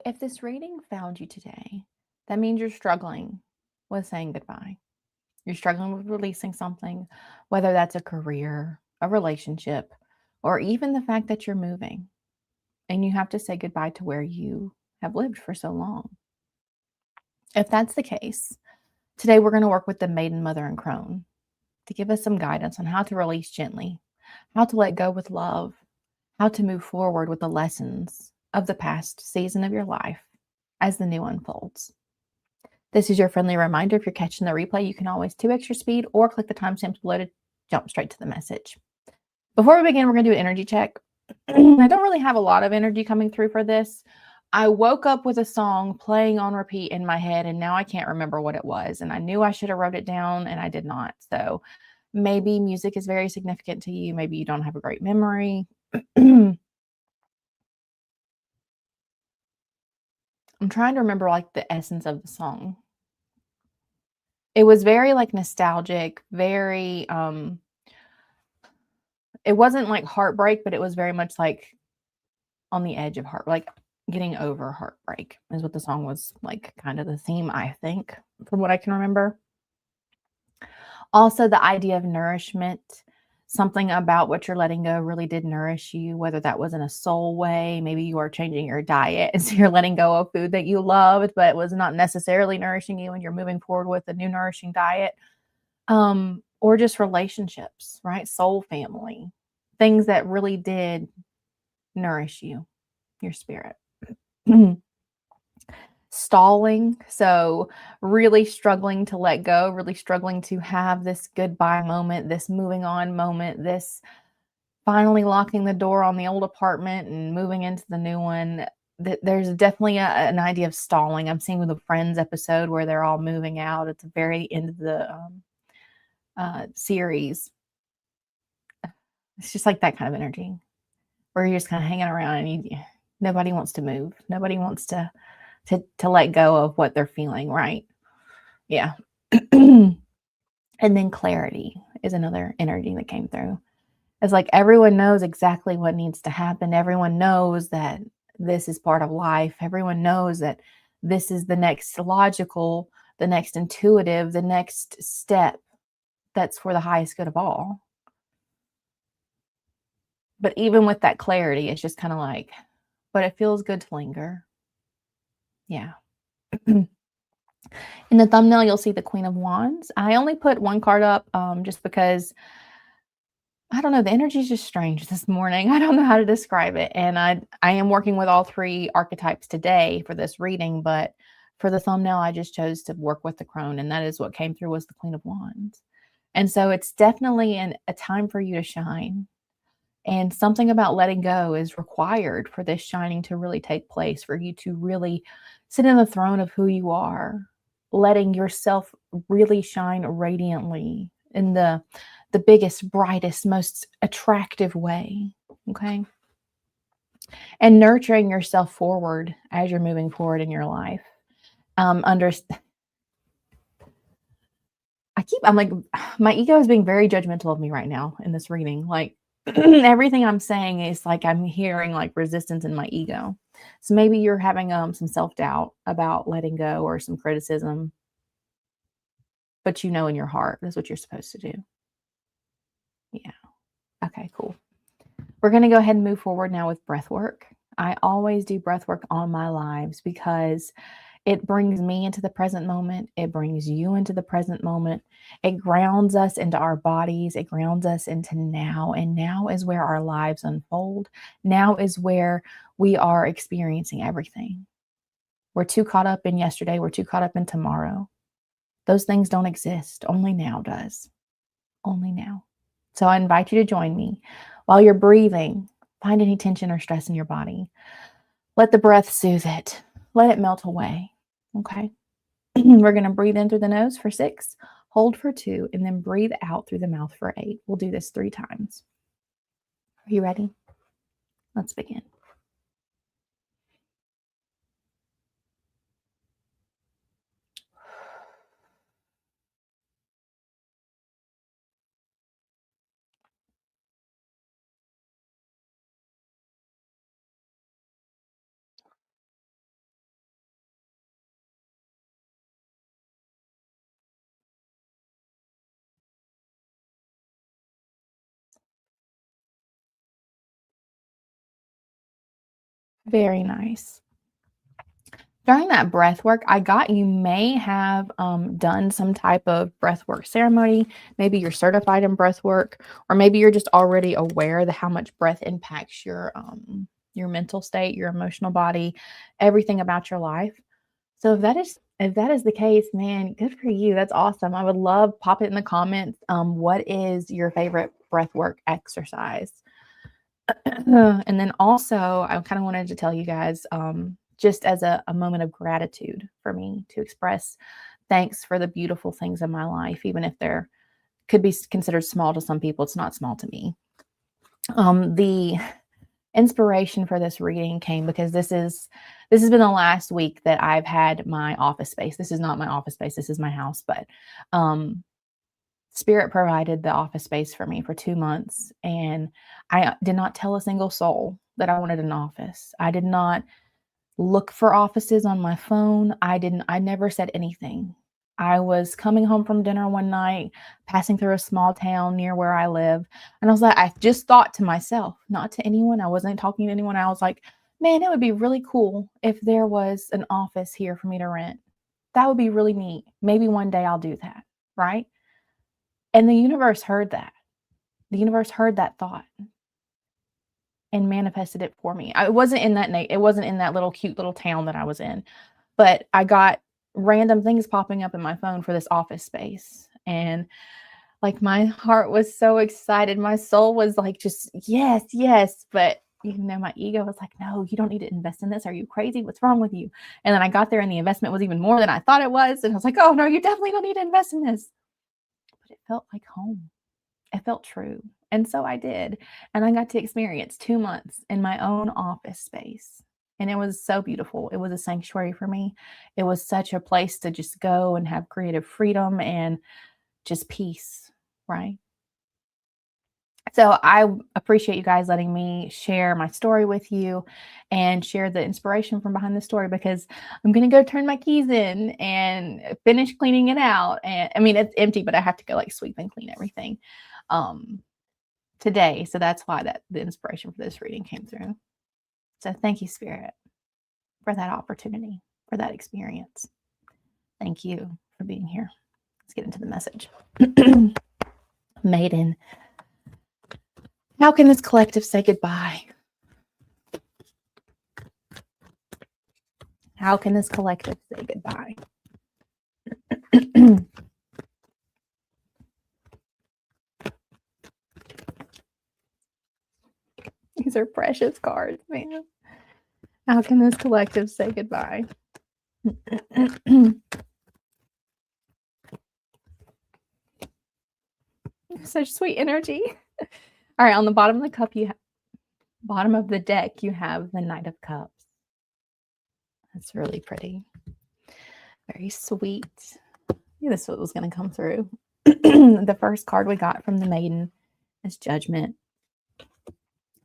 If this reading found you today, that means you're struggling with saying goodbye. You're struggling with releasing something, whether that's a career, a relationship, or even the fact that you're moving and you have to say goodbye to where you have lived for so long. If that's the case, today we're going to work with the Maiden, Mother, and Crone to give us some guidance on how to release gently, how to let go with love, how to move forward with the lessons of the past season of your life as the new unfolds. This is your friendly reminder. If you're catching the replay, you can always 2x your speed or click the timestamps below to jump straight to the message. Before we begin, we're going to do an energy check. I don't really have a lot of energy coming through for this. I woke up with a song playing on repeat in my head, and now I can't remember what it was. And I knew I should have wrote it down, and I did not. So maybe music is very significant to you. Maybe you don't have a great memory. I'm trying to remember like the essence of the song. It was very like nostalgic, very it wasn't like heartbreak, but it was very much like on the edge of heart, like getting over heartbreak is what the song was like, kind of the theme, I think, from what I can remember. Also, the idea of nourishment, something about what you're letting go really did nourish you, whether that was in a soul way. Maybe you are changing your diet and so you're letting go of food that you loved, but it was not necessarily nourishing you and you're moving forward with a new nourishing diet. Or just relationships, right? Soul family, things that really did nourish you, your spirit. Stalling, so really struggling to let go, really struggling to have this goodbye moment, this moving on moment, this finally locking the door on the old apartment and moving into the new one. There's definitely an idea of stalling. I'm seeing with the Friends episode where they're all moving out at the very end of the series. It's just like that kind of energy where you're just kind of hanging around and nobody wants to move. Nobody wants to let go of what they're feeling, right? Yeah. And then clarity is another energy that came through. It's like everyone knows exactly what needs to happen. Everyone knows that this is part of life. Everyone knows that this is the next logical, the next intuitive, the next step that's for the highest good of all. But even with that clarity, it's just kind of like, but it feels good to linger. Yeah. In the thumbnail, you'll see the Queen of Wands. I only put one card up just because, I don't know, the energy is just strange this morning. I don't know how to describe it. And I am working with all three archetypes today for this reading, but for the thumbnail, I just chose to work with the crone, and that is what came through was the Queen of Wands. And so it's definitely a time for you to shine. And something about letting go is required for this shining to really take place, for you to really sit in the throne of who you are, letting yourself really shine radiantly in the biggest, brightest, most attractive way. Okay. And nurturing yourself forward as you're moving forward in your life. I'm like, my ego is being very judgmental of me right now in this reading. Like, everything I'm saying is like I'm hearing like resistance in my ego. So maybe you're having some self-doubt about letting go or some criticism, but you know in your heart that's what you're supposed to do. Yeah. Okay, cool. We're going to go ahead and move forward now with breath work. I always do breath work on my lives because it brings me into the present moment. It brings you into the present moment. It grounds us into our bodies. It grounds us into now. And now is where our lives unfold. Now is where we are experiencing everything. We're too caught up in yesterday. We're too caught up in tomorrow. Those things don't exist. Only now does. Only now. So I invite you to join me while you're breathing. Find any tension or stress in your body. Let the breath soothe it. Let it melt away. Okay. We're going to breathe in through the nose for 6, hold for 2, and then breathe out through the mouth for 8. We'll do this 3 times. Are you ready? Let's begin. Very nice. During that breath work, you may have done some type of breath work ceremony. Maybe you're certified in breath work, or maybe you're just already aware of how much breath impacts your mental state, your emotional body, everything about your life. So if that is the case, man, good for you. That's awesome. I would love pop it in the comments. What is your favorite breath work exercise? And then also, I kind of wanted to tell you guys, just as a moment of gratitude for me to express thanks for the beautiful things in my life, even if they're could be considered small to some people, it's not small to me. The inspiration for this reading came because this has been the last week that I've had my office space. This is not my office space, this is my house, but Spirit provided the office space for me for 2 months, and I did not tell a single soul that I wanted an office. I did not look for offices on my phone. I never said anything. I was coming home from dinner one night, passing through a small town near where I live, and I was like, I just thought to myself, not to anyone. I wasn't talking to anyone. I was like, man, it would be really cool if there was an office here for me to rent. That would be really neat. Maybe one day I'll do that, right? And the universe heard that. The universe heard that thought and manifested it for me. It wasn't in that little cute little town that I was in, but I got random things popping up in my phone for this office space. And like my heart was so excited. My soul was like, just yes, yes. But my ego was like, no, you don't need to invest in this. Are you crazy? What's wrong with you? And then I got there and the investment was even more than I thought it was. And I was like, oh no, you definitely don't need to invest in this. But it felt like home. It felt true. And so I did. And I got to experience 2 months in my own office space. And it was so beautiful. It was a sanctuary for me. It was such a place to just go and have creative freedom and just peace, right? So I appreciate you guys letting me share my story with you and share the inspiration from behind the story, because I'm going to go turn my keys in and finish cleaning it out. And I mean, it's empty, but I have to go like sweep and clean everything today. So that's why the inspiration for this reading came through. So thank you, Spirit, for that opportunity, for that experience. Thank you for being here. Let's get into the message. Maiden. How can this collective say goodbye? How can this collective say goodbye? These are precious cards, man. How can this collective say goodbye? Such sweet energy. All right, on the bottom of the cup, bottom of the deck, you have the Knight of Cups. That's really pretty. Very sweet. Yeah, this was going to come through. The first card we got from the Maiden is Judgment.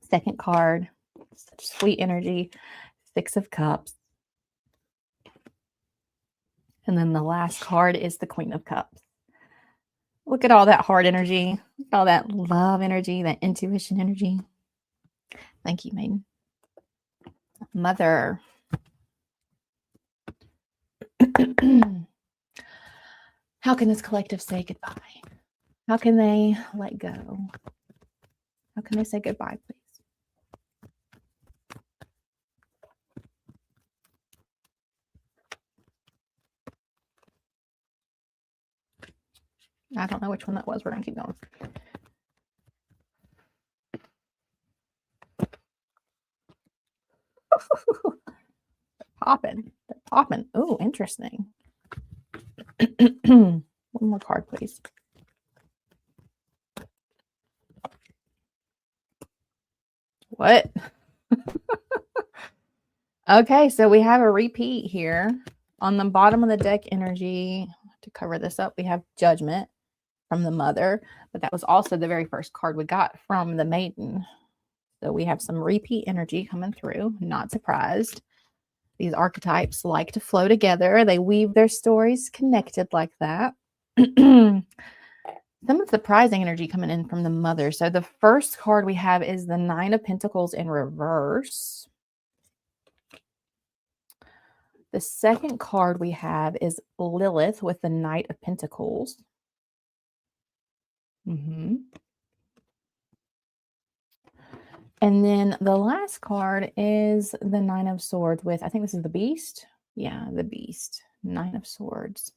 Second card, such sweet energy, Six of Cups. And then the last card is the Queen of Cups. Look at all that heart energy, all that love energy, that intuition energy. Thank you, Maiden. Mother. How can this collective say goodbye? How can they let go? How can they say goodbye, please? I don't know which one that was. We're going to keep going. Popping. They're popping. Oh, interesting. One more card, please. What? Okay, so we have a repeat here. On the bottom of the deck energy, to cover this up, we have Judgment from the Mother, but that was also the very first card we got from the Maiden. So we have some repeat energy coming through. Not surprised. These archetypes like to flow together. They weave their stories connected like that. Some surprising energy coming in from the Mother. So the first card we have is the Nine of Pentacles in reverse. The second card we have is Lilith with the Knight of Pentacles. And then the last card is the Nine of Swords with, I think this is the Beast. Yeah, the Beast. Nine of Swords.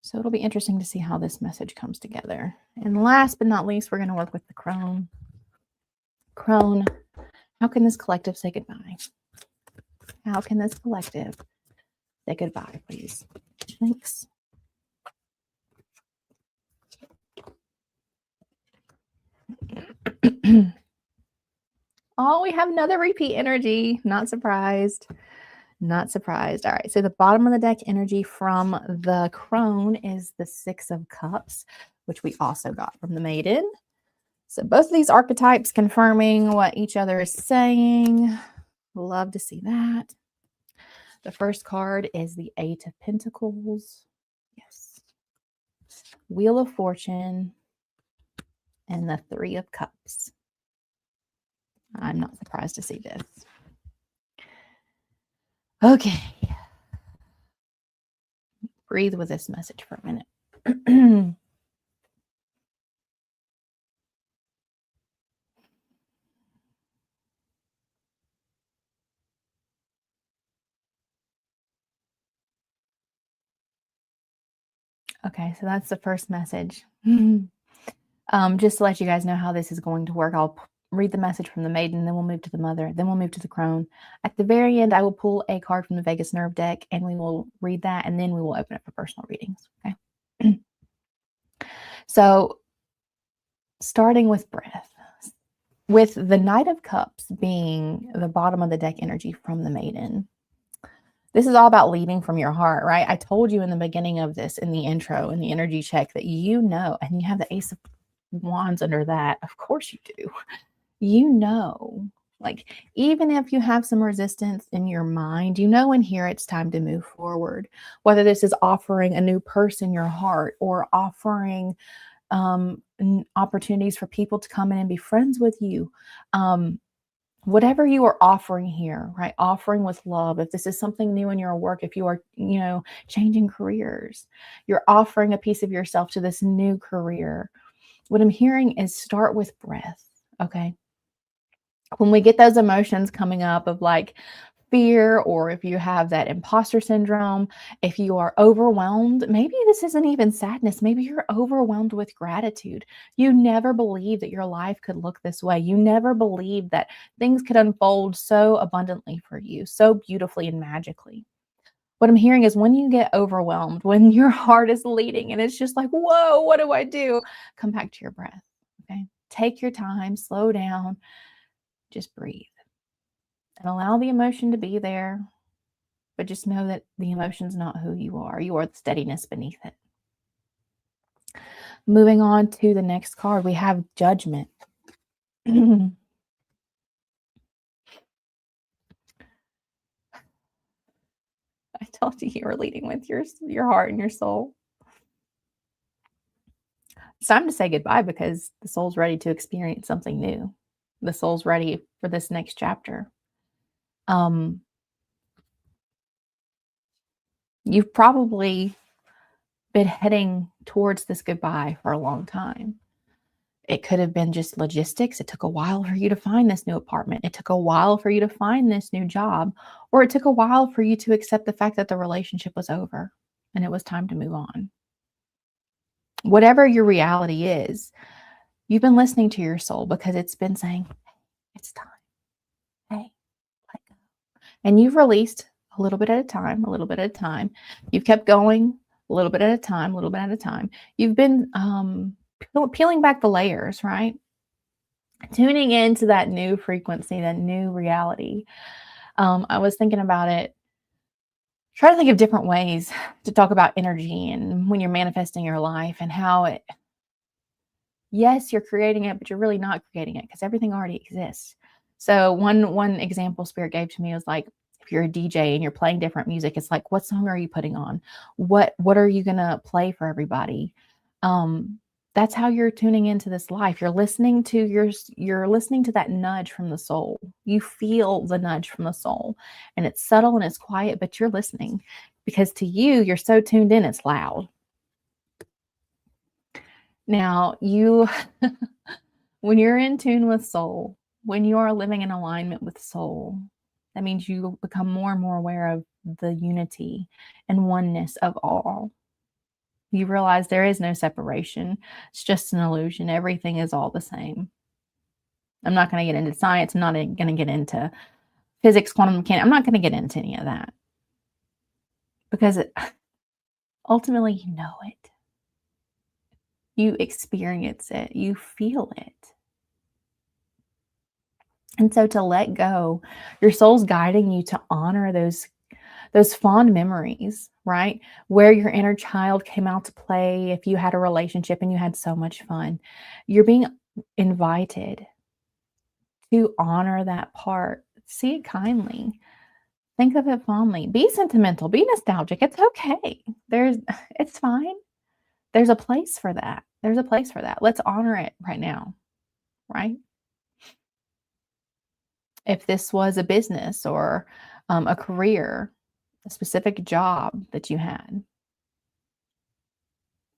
So it'll be interesting to see how this message comes together. And last but not least, we're going to work with the Crone. Crone, how can this collective say goodbye? How can this collective say goodbye, please? Thanks. Oh, we have another repeat energy. Not surprised. Not surprised. All right. So the bottom of the deck energy from the Crone is the Six of Cups, which we also got from the Maiden. So both of these archetypes confirming what each other is saying. Love to see that. The first card is the Eight of Pentacles. Yes. Wheel of Fortune and the Three of Cups. I'm not surprised to see this. Okay. Breathe with this message for a minute. Okay, so that's the first message. Just to let you guys know how this is going to work, I'll read the message from the Maiden, then we'll move to the Mother, then we'll move to the Crone. At the very end, I will pull a card from the Vegas Nerve deck, and we will read that, and then we will open it for personal readings, okay? So, starting with breath. With the Knight of Cups being the bottom of the deck energy from the Maiden, this is all about leading from your heart, right? I told you in the beginning of this, in the intro, in the energy check, that you know, and you have the Ace of Wands under that. Of course you do. You know, like, even if you have some resistance in your mind, you know in here it's time to move forward. Whether this is offering a new person your heart or offering opportunities for people to come in and be friends with you. Whatever you are offering here, right? Offering with love. If this is something new in your work, if you are, changing careers, you're offering a piece of yourself to this new career. What I'm hearing is start with breath, okay? When we get those emotions coming up of like fear, or if you have that imposter syndrome, if you are overwhelmed, maybe this isn't even sadness. Maybe you're overwhelmed with gratitude. You never believed that your life could look this way. You never believed that things could unfold so abundantly for you, so beautifully and magically. What I'm hearing is when you get overwhelmed, when your heart is leading and it's just like, whoa, what do I do? Come back to your breath, okay? Take your time, slow down, just breathe. And allow the emotion to be there, but just know that the emotion's not who you are. You are the steadiness beneath it. Moving on to the next card, we have Judgment. I told you were leading with your heart and your soul. It's time to say goodbye because the soul's ready to experience something new. The soul's ready for this next chapter. You've probably been heading towards this goodbye for a long time. It could have been just logistics. It took a while for you to find this new apartment. It took a while for you to find this new job, or it took a while for you to accept the fact that the relationship was over and it was time to move on. Whatever your reality is, you've been listening to your soul because it's been saying, it's time. Hey, let go. And you've released a little bit at a time, a little bit at a time. You've kept going a little bit at a time, a little bit at a time. You've been peeling back the layers, right? Tuning into that new frequency, that new reality. I was thinking about it, try to think of different ways to talk about energy and when you're manifesting your life and how it, yes, you're creating it, but you're really not creating it because everything already exists. So one example Spirit gave to me was like, if you're a DJ and you're playing different music, it's like, what song are you putting on? What are you going to play for everybody? That's how you're tuning into this life. You're listening to that nudge from the soul. You feel the nudge from the soul, and it's subtle and it's quiet, but you're listening because to you, you're so tuned in, it's loud. Now, you when you're in tune with soul, when you are living in alignment with soul, that means you become more and more aware of the unity and oneness of all. You realize there is no separation. It's just an illusion. Everything is all the same. I'm not going to get into science. I'm not going to get into physics, quantum mechanics. I'm not going to get into any of that because ultimately you know it. You experience it. You feel it. And so to let go, your soul's guiding you to honor those fond memories, right? Where your inner child came out to play, if you had a relationship and you had so much fun. You're being invited to honor that part. See it kindly. Think of it fondly. Be sentimental. Be nostalgic. It's okay. It's fine. There's a place for that. There's a place for that. Let's honor it right now, right? If this was a business or a career, a specific job that you had,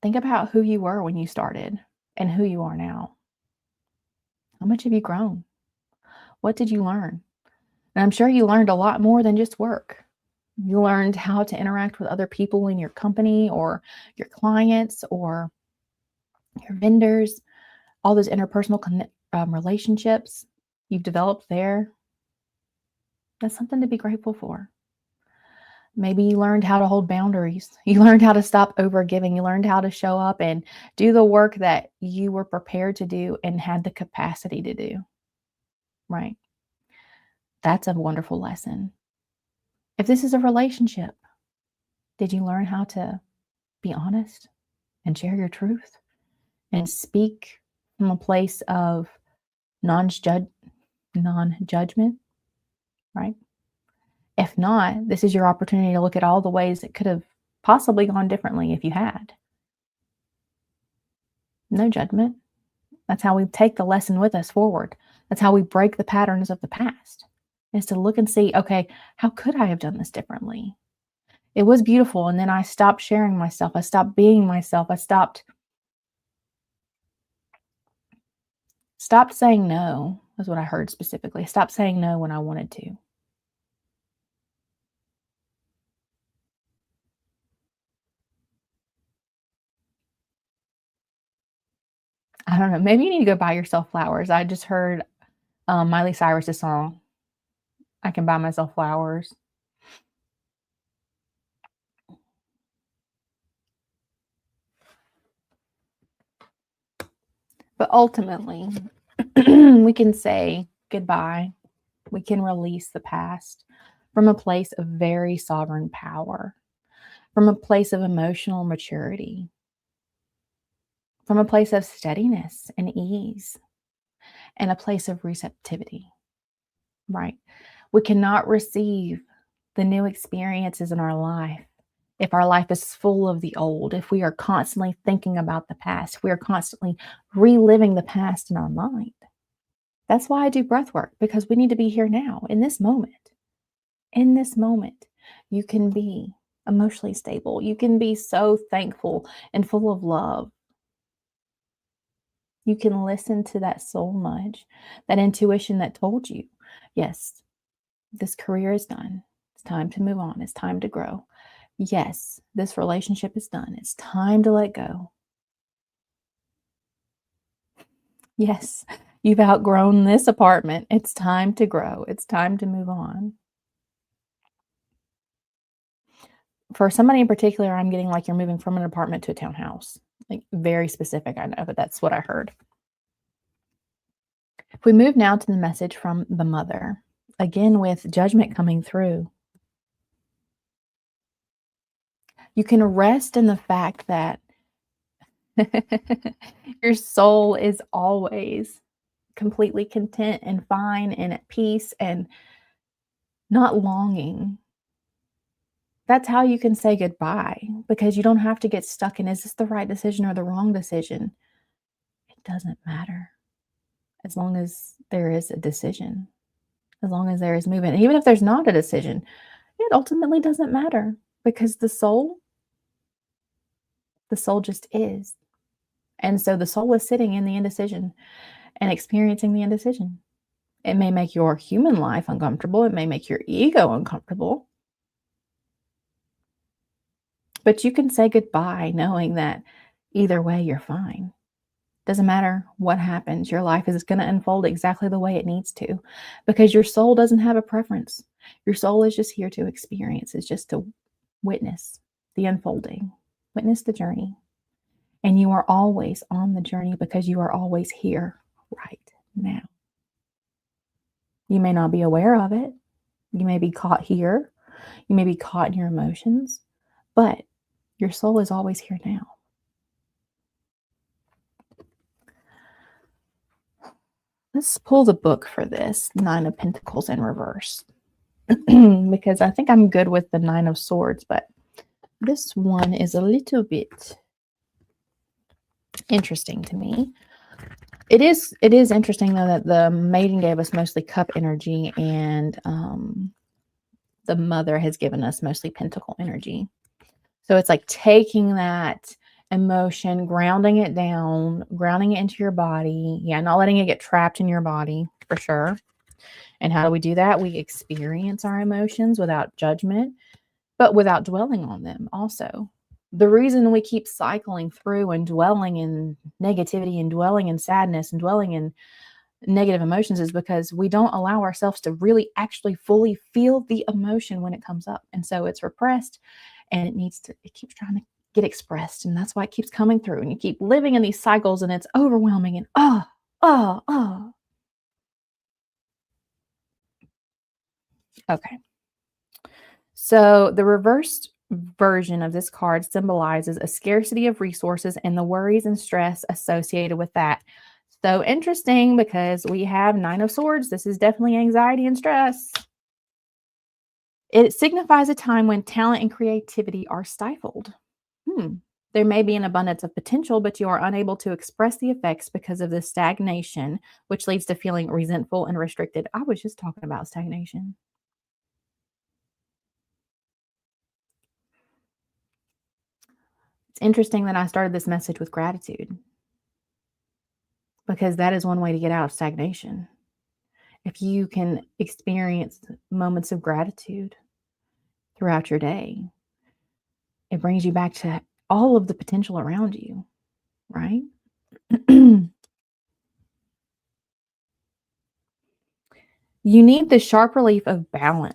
think about who you were when you started and who you are now. How much have you grown? What did you learn? And I'm sure you learned a lot more than just work. You learned how to interact with other people in your company or your clients or your vendors, all those interpersonal relationships you've developed there. That's something to be grateful for. Maybe you learned how to hold boundaries. You learned how to stop overgiving. You learned how to show up and do the work that you were prepared to do and had the capacity to do. Right? That's a wonderful lesson. If this is a relationship, did you learn how to be honest and share your truth and speak from a place of non-judgment, right? If not, this is your opportunity to look at all the ways it could have possibly gone differently if you had. No judgment. That's how we take the lesson with us forward. That's how we break the patterns of the past, is to look and see, okay, how could I have done this differently? It was beautiful. And then I stopped sharing myself. I stopped being myself. I stopped saying no, is what I heard specifically. Stop saying no when I wanted to. I don't know. Maybe you need to go buy yourself flowers. I just heard Miley Cyrus's song, I Can Buy Myself Flowers. But ultimately, we can say goodbye. We can release the past from a place of very sovereign power, from a place of emotional maturity, from a place of steadiness and ease, and a place of receptivity, right? We cannot receive the new experiences in our life if our life is full of the old, if we are constantly thinking about the past, if we are constantly reliving the past in our mind. That's why I do breath work, because we need to be here now, in this moment. In this moment, you can be emotionally stable. You can be so thankful and full of love. You can listen to that soul nudge, that intuition that told you, yes, this career is done. It's time to move on. It's time to grow. Yes, this relationship is done. It's time to let go. Yes, you've outgrown this apartment. It's time to grow. It's time to move on. For somebody in particular, I'm getting like you're moving from an apartment to a townhouse. Like very specific, I know, but that's what I heard. If we move now to the message from the mother, again with judgment coming through, you can rest in the fact that your soul is always completely content and fine and at peace and not longing. That's how you can say goodbye, because you don't have to get stuck in, is this the right decision or the wrong decision? doesn't matter as long as there is a decision, as long as there is movement. And even if there's not a decision, it ultimately doesn't matter because the soul just is. And so the soul is sitting in the indecision and experiencing the indecision. It may make your human life uncomfortable. It may make your ego uncomfortable. But you can say goodbye knowing that either way, you're fine. Doesn't matter what happens. Your life is going to unfold exactly the way it needs to because your soul doesn't have a preference. Your soul is just here to experience. It's just to witness the unfolding, witness the journey. And you are always on the journey because you are always here right now. You may not be aware of it. You may be caught here. You may be caught in your emotions, but your soul is always here now. Let's pull the book for this, Nine of Pentacles in reverse, because I think I'm good with the Nine of Swords, but this one is a little bit interesting to me. It is interesting, though, that the Maiden gave us mostly cup energy and the Mother has given us mostly pentacle energy. So it's like taking that emotion, grounding it down, grounding it into your body. Yeah, not letting it get trapped in your body, for sure. And how do we do that? We experience our emotions without judgment, but without dwelling on them also. The reason we keep cycling through and dwelling in negativity and dwelling in sadness and dwelling in negative emotions is because we don't allow ourselves to really actually fully feel the emotion when it comes up. And so it's repressed and it keeps trying to get expressed. And that's why it keeps coming through and you keep living in these cycles and it's overwhelming and Okay. So the reversed version of this card symbolizes a scarcity of resources and the worries and stress associated with that. So interesting because we have Nine of Swords. This is definitely anxiety and stress. It signifies a time when talent and creativity are stifled. There may be an abundance of potential, but you are unable to express the effects because of the stagnation, which leads to feeling resentful and restricted. I was just talking about stagnation. It's interesting that I started this message with gratitude because that is one way to get out of stagnation. If you can experience moments of gratitude throughout your day, it brings you back to all of the potential around you, right? You need the sharp relief of balance.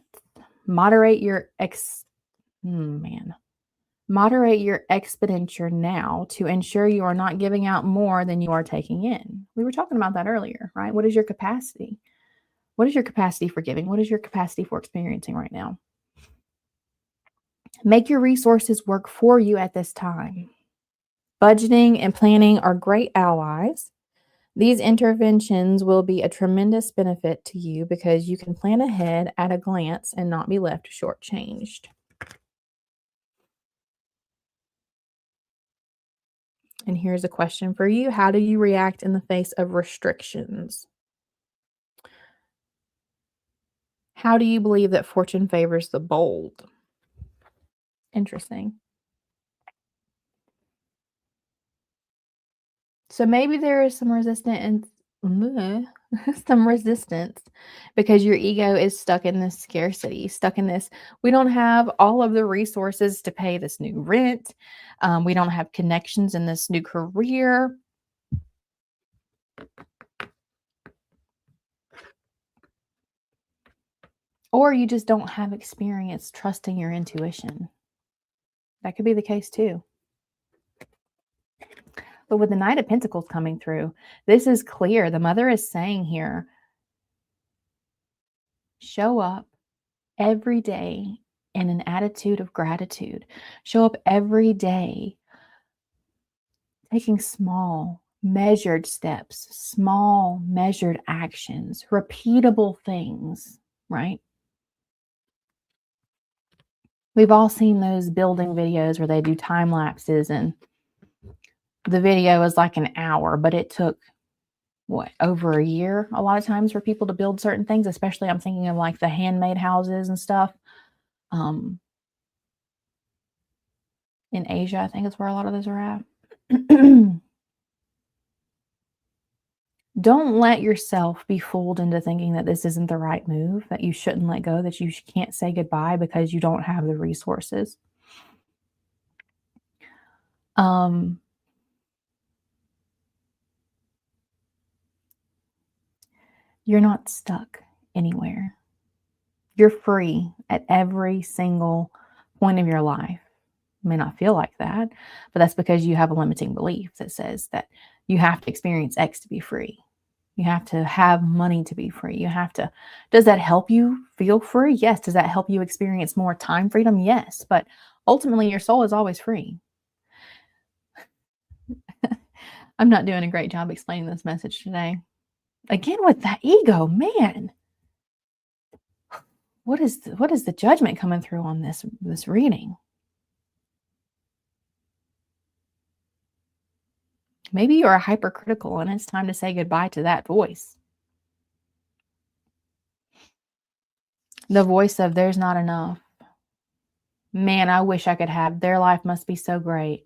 Moderate your Moderate your expenditure now to ensure you are not giving out more than you are taking in. We were talking about that earlier, right? What is your capacity? What is your capacity for giving? What is your capacity for experiencing right now? Make your resources work for you at this time. Budgeting and planning are great allies. These interventions will be a tremendous benefit to you because you can plan ahead at a glance and not be left shortchanged. And here's a question for you. How do you react in the face of restrictions? How do you believe that fortune favors the bold? Interesting. So maybe there is some resistance and some resistance because your ego is stuck in this scarcity, stuck in this. We don't have all of the resources to pay this new rent. We don't have connections in this new career. Or you just don't have experience trusting your intuition. That could be the case too. But with the Knight of Pentacles coming through, this is clear. The Mother is saying here, show up every day in an attitude of gratitude. Show up every day taking small, measured steps, small, measured actions, repeatable things, right? We've all seen those building videos where they do time lapses and the video is like an hour, but it took what, over a year a lot of times for people to build certain things, especially I'm thinking of like the handmade houses and stuff. Um, in Asia, I think is where a lot of those are at. Don't let yourself be fooled into thinking that this isn't the right move, that you shouldn't let go, that you can't say goodbye because you don't have the resources. Um, you're not stuck anywhere. You're free at every single point of your life. It may not feel like that, but that's because you have a limiting belief that says that you have to experience X to be free. You have to have money to be free. You have to. Does that help you feel free? Yes. Does that help you experience more time freedom? Yes. But ultimately, your soul is always free. I'm not doing a great job explaining this message today. Again, with that ego, man. What is the judgment coming through on this reading? Maybe you are hypercritical and it's time to say goodbye to that voice. The voice of there's not enough. Man, I wish I could have. Their life must be so great.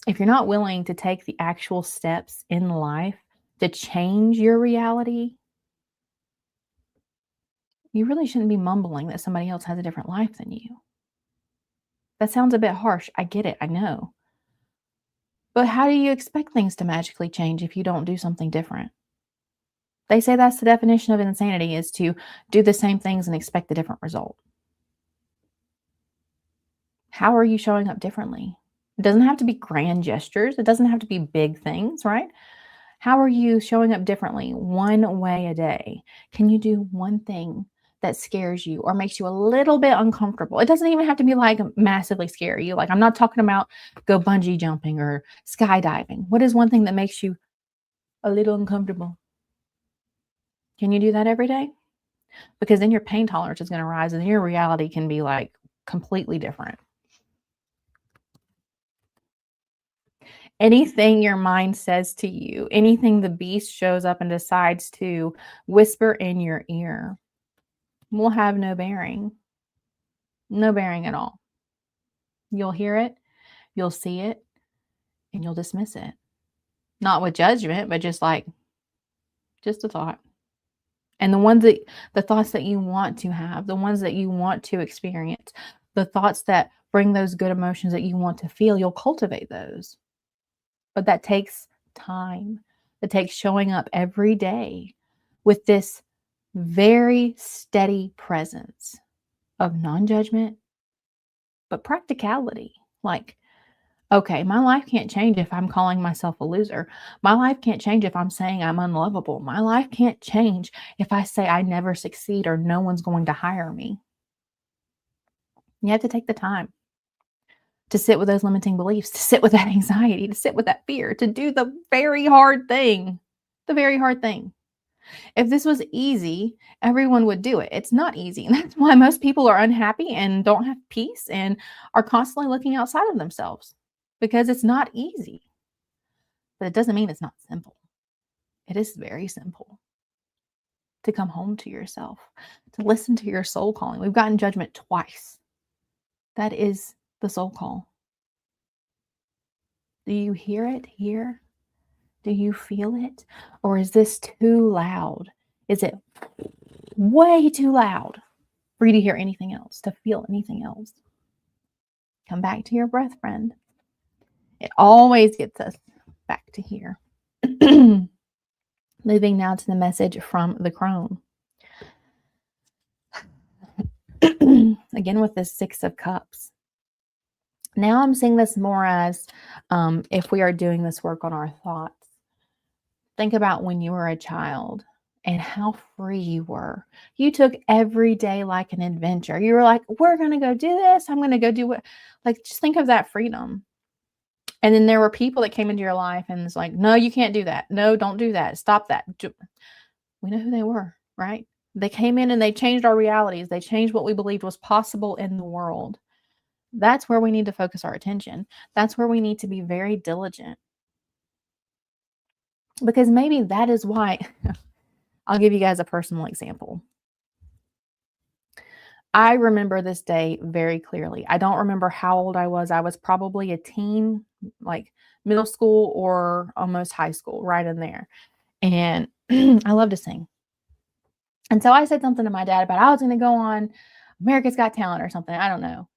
If you're not willing to take the actual steps in life to change your reality, you really shouldn't be mumbling that somebody else has a different life than you. That sounds a bit harsh. I get it. I know. But how do you expect things to magically change if you don't do something different? They say that's the definition of insanity, is to do the same things and expect a different result. How are you showing up differently? It doesn't have to be grand gestures. It doesn't have to be big things, right? How are you showing up differently one way a day? Can you do one thing that scares you or makes you a little bit uncomfortable? It doesn't even have to be like massively scary. Like, I'm not talking about go bungee jumping or skydiving. What is one thing that makes you a little uncomfortable? Can you do that every day? Because then your pain tolerance is going to rise and your reality can be like completely different. Anything your mind says to you, anything the beast shows up and decides to whisper in your ear will have no bearing. No bearing at all. You'll hear it, you'll see it, and you'll dismiss it. Not with judgment, but just like, just a thought. And the thoughts that you want to have, the ones that you want to experience, the thoughts that bring those good emotions that you want to feel, you'll cultivate those. But that takes time. It takes showing up every day with this very steady presence of non-judgment, but practicality. Like, okay, my life can't change if I'm calling myself a loser. My life can't change if I'm saying I'm unlovable. My life can't change if I say I never succeed or no one's going to hire me. You have to take the time to sit with those limiting beliefs, to sit with that anxiety, to sit with that fear, to do the very hard thing. The very hard thing. If this was easy, everyone would do it. It's not easy. And that's why most people are unhappy and don't have peace and are constantly looking outside of themselves, because it's not easy. But it doesn't mean it's not simple. It is very simple to come home to yourself, to listen to your soul calling. We've gotten judgment twice. That is the soul call. Do you hear it here? Do you feel it? Or is this too loud? Is it way too loud for you to hear anything else, to feel anything else? Come back to your breath, friend. It always gets us back to here. Moving now to the message from the crone. Again, with the Six of Cups. Now I'm seeing this more as if we are doing this work on our thoughts. Think about when you were a child and how free you were. You took every day like an adventure. You were like, we're going to go do this. I'm going to go do what, like, just think of that freedom. And then there were people that came into your life and it's like, no, you can't do that. No, don't do that. Stop that. We know who they were, right? They came in and they changed our realities. They changed what we believed was possible in the world. That's where we need to focus our attention. That's where we need to be very diligent. Because maybe that is why I'll give you guys a personal example. I remember this day very clearly. I don't remember how old I was. I was probably a teen, like middle school or almost high school, right in there. And I love to sing. And so I said something to my dad about I was going to go on America's Got Talent or something. I don't know.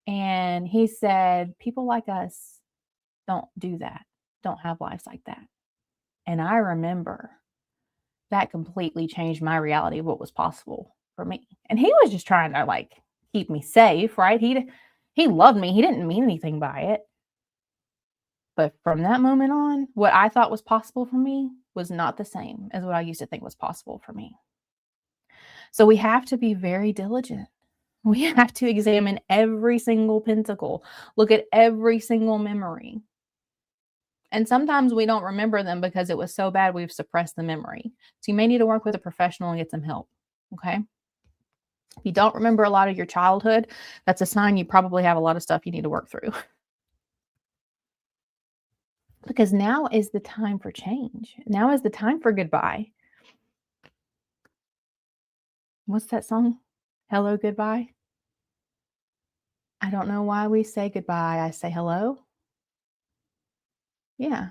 And he said, people like us don't do that, don't have lives like that. And I remember that completely changed my reality of what was possible for me. And he was just trying to like keep me safe, right? He loved me. He didn't mean anything by it. But from that moment on, what I thought was possible for me was not the same as what I used to think was possible for me. So we have to be very diligent. We have to examine every single pentacle, look at every single memory. And sometimes we don't remember them because it was so bad we've suppressed the memory. So you may need to work with a professional and get some help. Okay. If you don't remember a lot of your childhood, that's a sign you probably have a lot of stuff you need to work through. Because now is the time for change. Now is the time for goodbye. What's that song? Hello, goodbye. I don't know why we say goodbye. I say hello. Yeah.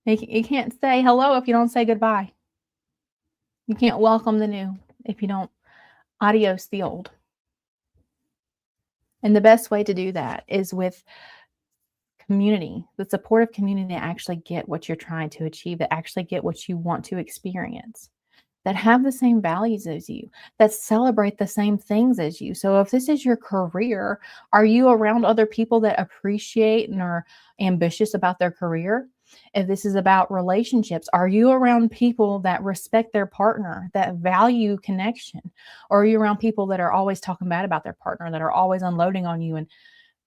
You can't say hello if you don't say goodbye. You can't welcome the new if you don't adios the old. And the best way to do that is with community, the supportive community that actually get what you're trying to achieve, that actually get what you want to experience, that have the same values as you, that celebrate the same things as you. So if this is your career, are you around other people that appreciate and are ambitious about their career? If this is about relationships, are you around people that respect their partner, that value connection? Or are you around people that are always talking bad about their partner, that are always unloading on you and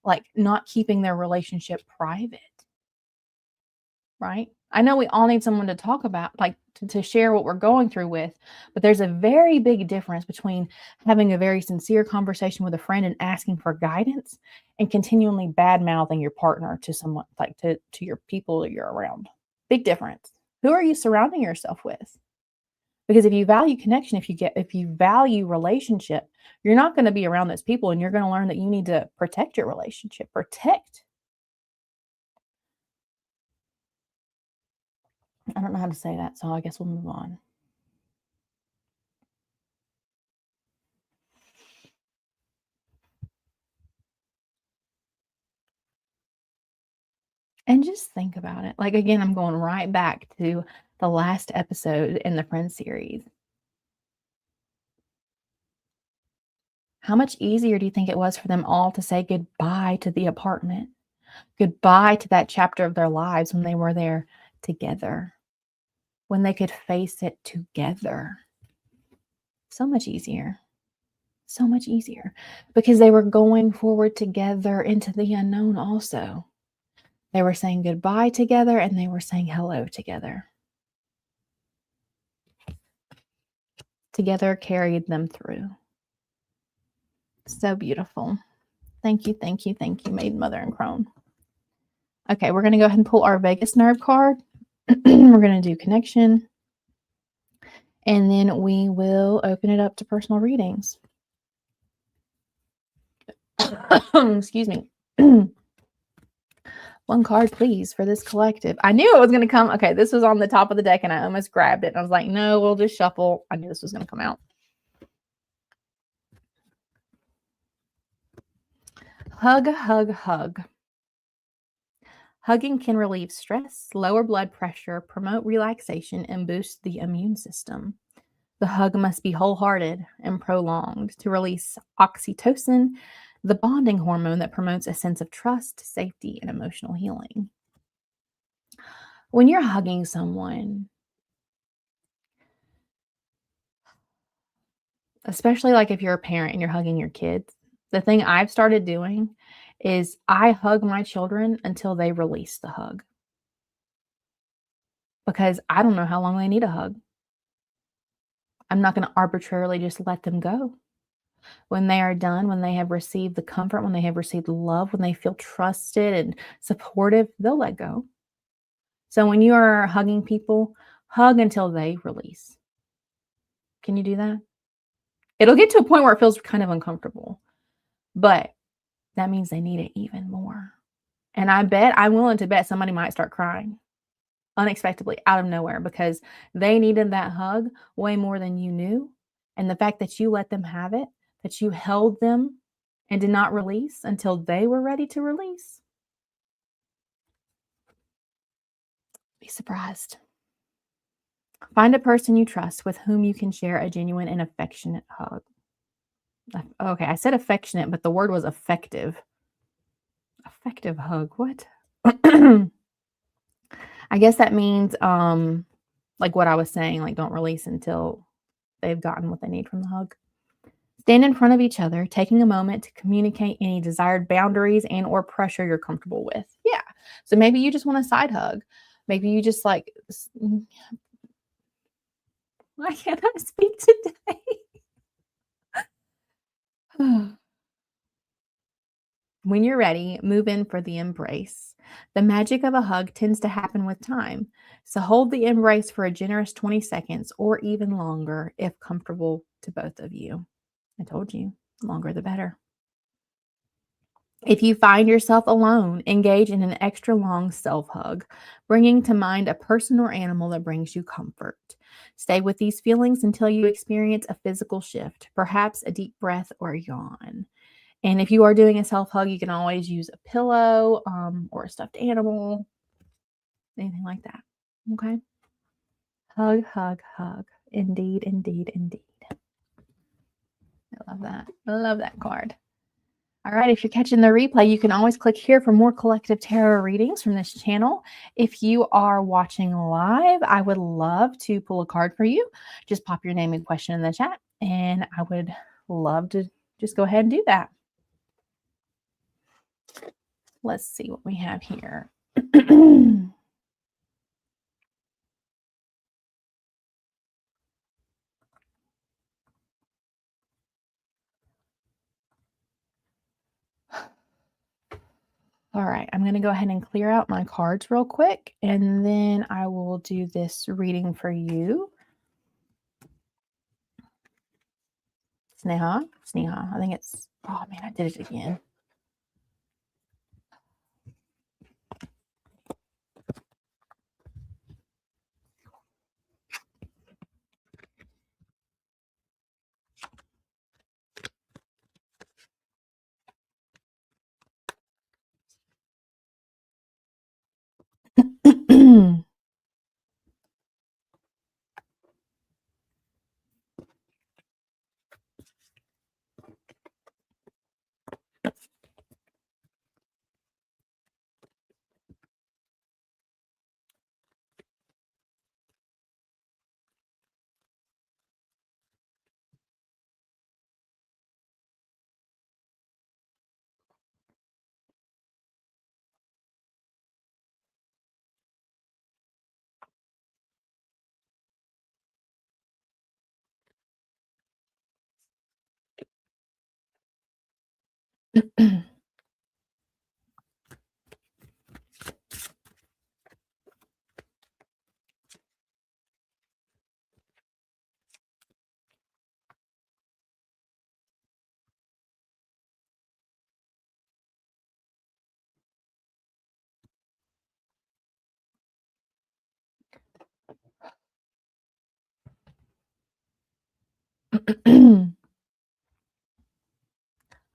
like not keeping their relationship private? Right? I know we all need someone to talk about, like to share what we're going through with, but there's a very big difference between having a very sincere conversation with a friend and asking for guidance and continually bad mouthing your partner to someone, like to your people that you're around. Big difference. Who are you surrounding yourself with? Because if you value connection, if you value relationship, you're not going to be around those people, and you're going to learn that you need to protect your relationship. I don't know how to say that, so I guess we'll move on. And just think about it. Like, again, I'm going right back to the last episode in the Friends series. How much easier do you think it was for them all to say goodbye to the apartment? Goodbye to that chapter of their lives when they were there together, when they could face it together. So much easier. So much easier because they were going forward together into the unknown also. They were saying goodbye together and they were saying hello together. Together carried them through. So beautiful. Thank you, thank you, thank you, Maiden, Mother, and Crone. Okay, we're going to go ahead and pull our Vagus nerve card. We're going to do connection. And then we will open it up to personal readings. Excuse me. One card, please, for this collective. I knew it was going to come. Okay, this was on the top of the deck, and I almost grabbed it. And I was like, no, we'll just shuffle. I knew this was going to come out. Hug, hug, hug. Hugging can relieve stress, lower blood pressure, promote relaxation, and boost the immune system. The hug must be wholehearted and prolonged to release oxytocin, the bonding hormone that promotes a sense of trust, safety, and emotional healing. When you're hugging someone, especially like if you're a parent and you're hugging your kids, the thing I've started doing is I hug my children until they release the hug. Because I don't know how long they need a hug. I'm not going to arbitrarily just let them go. When they are done, when they have received the comfort, when they have received love, when they feel trusted and supportive, they'll let go. So when you are hugging people, hug until they release. Can you do that? It'll get to a point where it feels kind of uncomfortable, but that means they need it even more. And I'm willing to bet somebody might start crying unexpectedly out of nowhere because they needed that hug way more than you knew. And the fact that you let them have it, that you held them and did not release until they were ready to release, be surprised. Find a person you trust with whom you can share a genuine and affectionate hug. Okay, I said affectionate, but the word was effective. Effective hug. What? I guess that means like what I was saying, like don't release until they've gotten what they need from the hug. Stand in front of each other, taking a moment to communicate any desired boundaries and or pressure you're comfortable with. Yeah. So maybe you just want a side hug. Maybe you just like why can't I speak today? When you're ready, move in for the embrace. The magic of a hug tends to happen with time. So hold the embrace for a generous 20 seconds or even longer if comfortable to both of you. I told you, longer the better. If you find yourself alone, engage in an extra long self hug, bringing to mind a person or animal that brings you comfort. Stay with these feelings until you experience a physical shift, perhaps a deep breath or a yawn. And if you are doing a self hug, you can always use a pillow or a stuffed animal, anything like that. Okay. Hug, hug, hug. Indeed, indeed, indeed. I love that. I love that card. All right, if you're catching the replay, you can always click here for more collective tarot readings from this channel. If you are watching live, I would love to pull a card for you. Just pop your name and question in the chat, and I would love to just go ahead and do that. Let's see what we have here. All right, I'm going to go ahead and clear out my cards real quick, and then I will do this reading for you. Sneha. I think it's, oh man, I did it again.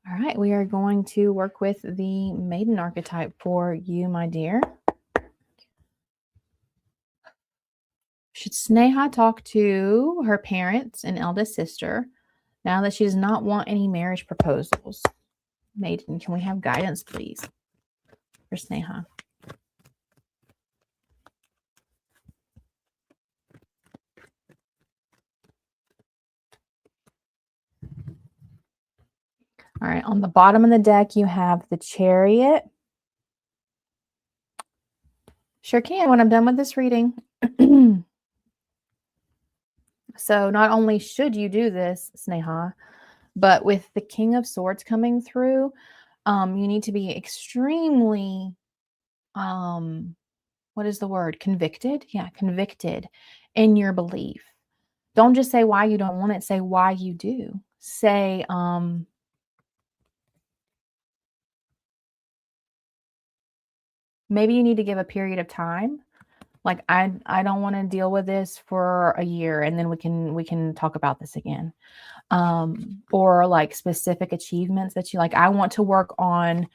All right, we are going to work with the maiden archetype for you, my dear. Should Sneha talk to her parents and eldest sister now that she does not want any marriage proposals? Maiden, can we have guidance, please, for Sneha? All right, on the bottom of the deck, you have the Chariot. Sure can when I'm done with this reading. So not only should you do this, Sneha, But with the King of Swords coming through, you need to be extremely, what is the word? Convicted? Yeah, convicted in your belief. Don't just say why you don't want it, say why you do. Say, maybe you need to give a period of time. Like, I don't want to deal with this for a year, and then we can talk about this again. Or like specific achievements that you like. I want to work on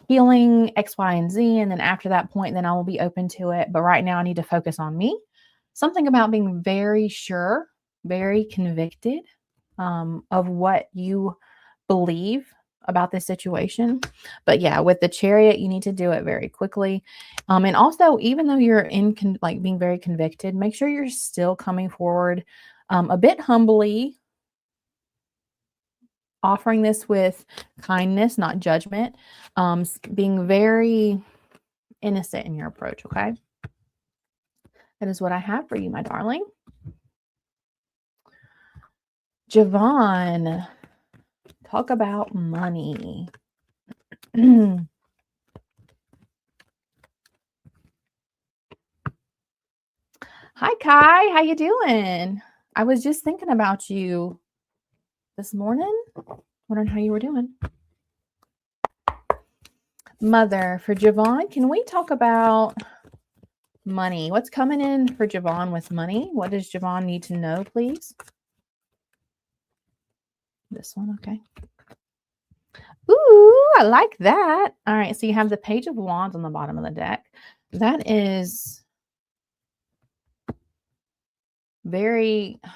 healing X, Y, and Z, and then after that point, then I will be open to it. But right now, I need to focus on me. Something about being very sure, very convicted, of what you believe about this situation. But yeah, with the Chariot, you need to do it very quickly. And also, even though you're like being very convicted, make sure you're still coming forward a bit humbly, offering this with kindness, not judgment, being very innocent in your approach. Okay. That is what I have for you, my darling. Javon, talk about money. Hi, Kai. How you doing? I was just thinking about you this morning. Wondering how you were doing. Mother, for Javon, can we talk about money? What's coming in for Javon with money? What does Javon need to know, please? This one, okay. Ooh, I like that. All right, so you have the Page of Wands on the bottom of the deck. That is very, I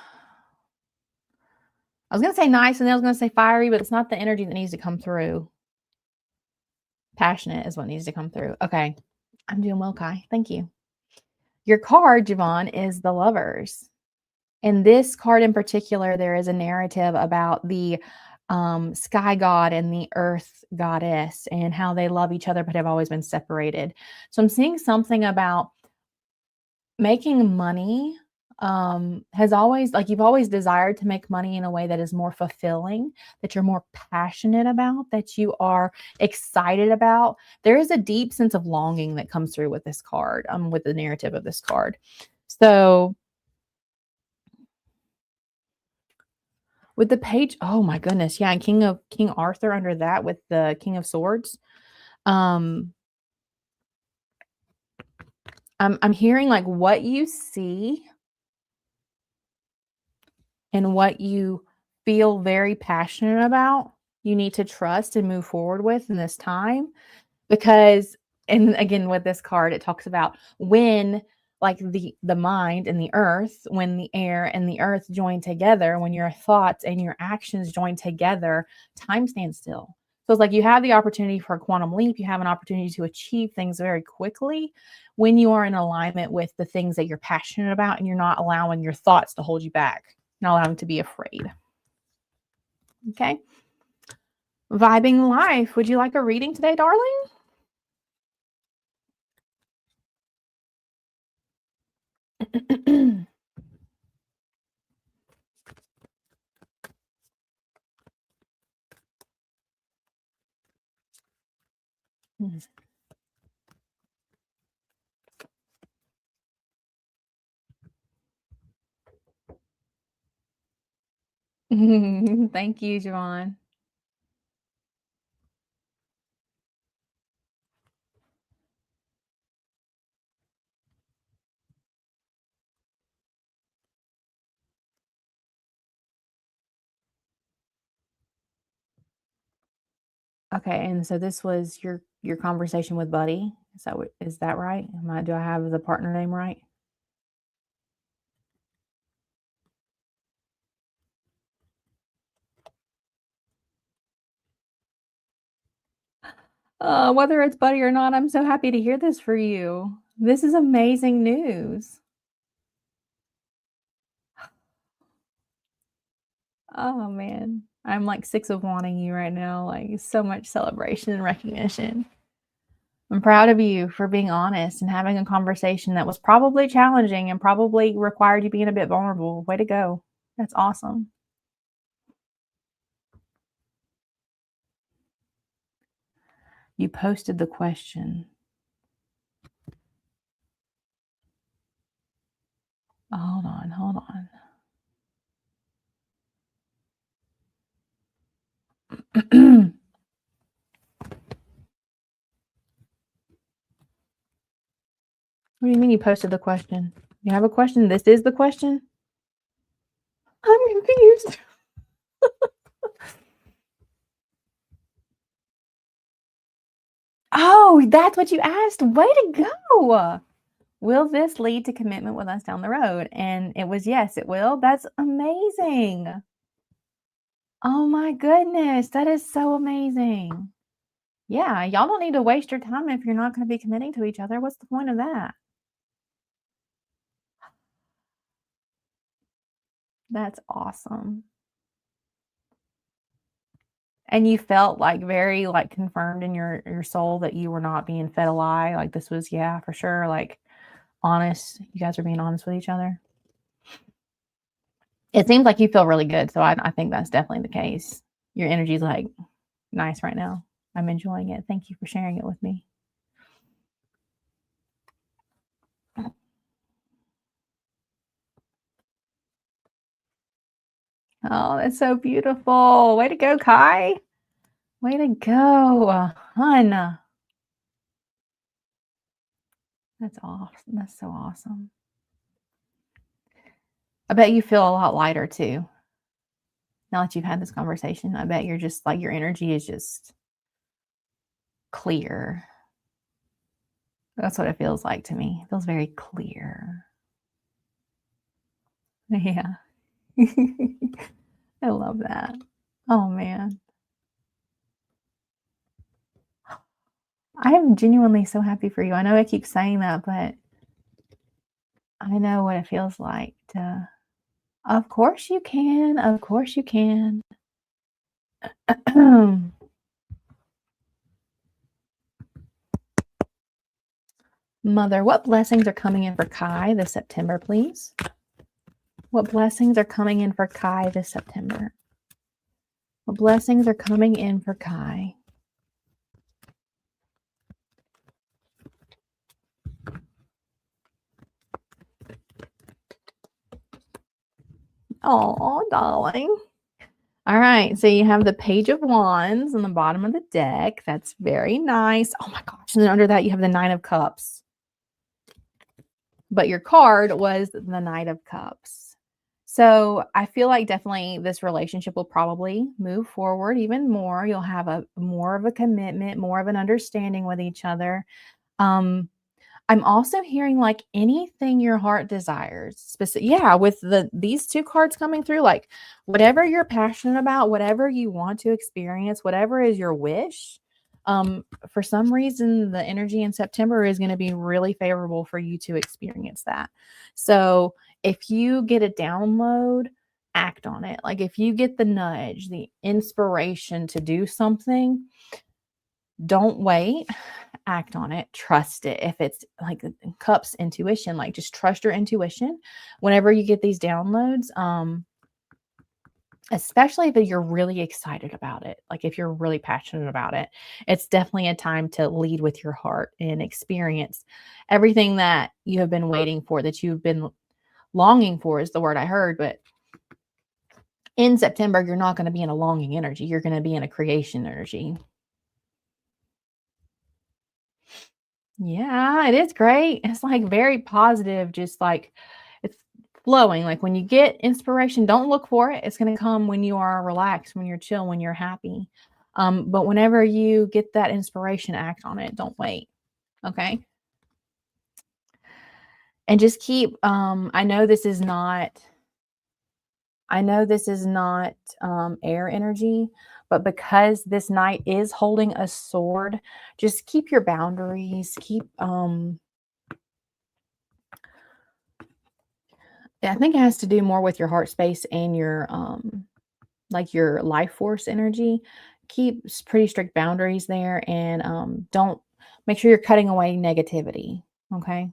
was going to say nice, and then I was going to say fiery, but it's not the energy that needs to come through. Passionate is what needs to come through. Okay, I'm doing well, Kai. Thank you. Your card, Javon, is the Lovers. In this card in particular, there is a narrative about the sky god and the earth goddess and how they love each other but have always been separated. So I'm seeing something about making money has always, like, you've always desired to make money in a way that is more fulfilling, that you're more passionate about, that you are excited about. There is a deep sense of longing that comes through with this card, with the narrative of this card. So with the Page, oh my goodness, yeah, and King Arthur under that with the King of Swords. I'm hearing like what you see and what you feel very passionate about, you need to trust and move forward with in this time. Because, and again, with this card, it talks about when, like, the mind and the earth, when the air and the earth join together, when your thoughts and your actions join together, time stands still. So it's like you have the opportunity for a quantum leap. You have an opportunity to achieve things very quickly when you are in alignment with the things that you're passionate about, and you're not allowing your thoughts to hold you back, not allowing to be afraid. Okay. Vibing life. Would you like a reading today, darling? Thank you, Javon. Okay, and so this was your conversation with Buddy. Is that right? Do I have the partner name right? Whether it's Buddy or not, I'm so happy to hear this for you. This is amazing news. Oh man, I'm like 6 of wanting you right now. Like, so much celebration and recognition. I'm proud of you for being honest and having a conversation that was probably challenging and probably required you being a bit vulnerable. Way to go. That's awesome. You posted the question. Hold on, hold on. What do you mean you posted the question? You have a question? This is the question? I'm confused. Oh, that's what you asked. Way to go. Will this lead to commitment with us down the road? And it was yes, it will. That's amazing. Oh my goodness. That is so amazing. Yeah, y'all don't need to waste your time if you're not going to be committing to each other. What's the point of that? That's awesome. And you felt like very like confirmed in your soul that you were not being fed a lie. Like this was, yeah, for sure. Like honest. You guys are being honest with each other. It seems like you feel really good. So I think that's definitely the case. Your energy's like nice right now. I'm enjoying it. Thank you for sharing it with me. Oh, that's so beautiful. Way to go, Kai. Way to go, hun. That's awesome. That's so awesome. I bet you feel a lot lighter too. Now that you've had this conversation, I bet you're just like your energy is just clear. That's what it feels like to me. It feels very clear. Yeah. I love that. Oh man. I am genuinely so happy for you. I know I keep saying that, but I know what it feels like to. Of course you can. Of course you can. Mother, what blessings are coming in for Kai this September, please? What blessings are coming in for Kai this September? What blessings are coming in for Kai? Oh, darling. All right, so you have the Page of Wands on the bottom of the deck. That's very nice. Oh my gosh. And then under that, you have the Nine of Cups. But your card was the Knight of Cups. So I feel like definitely this relationship will probably move forward even more. You'll have a more of a commitment, more of an understanding with each other. I'm also hearing like anything your heart desires. Yeah, with these two cards coming through, like whatever you're passionate about, whatever you want to experience, whatever is your wish. For some reason, the energy in September is going to be really favorable for you to experience that. So if you get a download, act on it. Like if you get the nudge, the inspiration to do something, don't wait, act on it, trust it. If it's like Cups intuition, like just trust your intuition whenever you get these downloads. Especially if you're really excited about it, like if you're really passionate about it, it's definitely a time to lead with your heart and experience everything that you have been waiting for, that you've been longing for is the word I heard. But in September, you're not going to be in a longing energy. You're going to be in a creation energy. Yeah, it is great. It's like very positive, just like it's flowing. Like when you get inspiration, don't look for it. It's going to come when you are relaxed, when you're chill, when you're happy. But whenever you get that inspiration, act on it. Don't wait. Okay. And just keep, I know this is not air energy, but because this knight is holding a sword, just keep your boundaries, I think it has to do more with your heart space and your like your life force energy. Keep pretty strict boundaries there, and don't make sure you're cutting away negativity. Okay.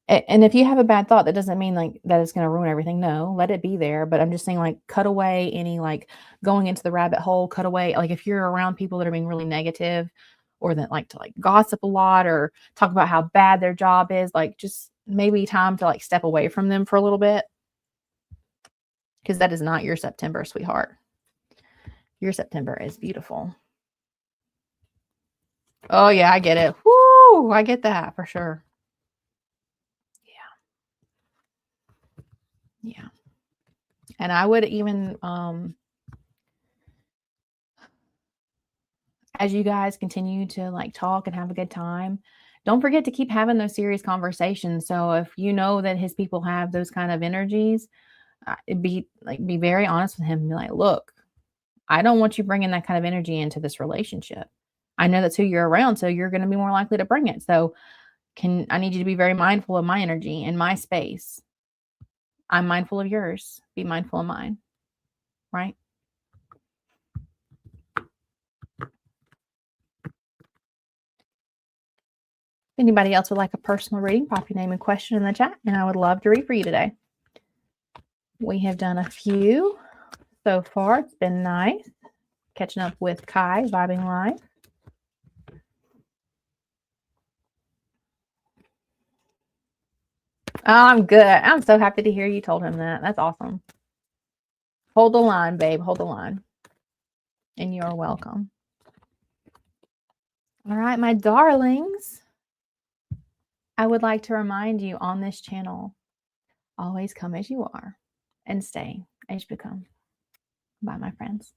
And if you have a bad thought, that doesn't mean like that it's going to ruin everything. No, let it be there. But I'm just saying, like, cut away any like going into the rabbit hole, cut away. Like, if you're around people that are being really negative or that like to like gossip a lot or talk about how bad their job is, like, just maybe time to like step away from them for a little bit because that is not your September, sweetheart. Your September is beautiful. Oh, yeah, I get it. Woo! I get that for sure. Yeah. Yeah. And I would even, as you guys continue to like talk and have a good time, don't forget to keep having those serious conversations. So if you know that his people have those kind of energies, be very honest with him and be like, look, I don't want you bringing that kind of energy into this relationship. I know that's who you're around, so you're going to be more likely to bring it. So I need you to be very mindful of my energy and my space. I'm mindful of yours. Be mindful of mine. Right? If anybody else would like a personal reading, pop your name and question in the chat, and I would love to read for you today. We have done a few so far. It's been nice catching up with Kai, vibing live. Oh, I'm good. I'm so happy to hear you told him that. That's awesome. Hold the line, babe. Hold the line. And you're welcome. All right, my darlings. I would like to remind you on this channel, always come as you are and stay as you become. Bye, my friends.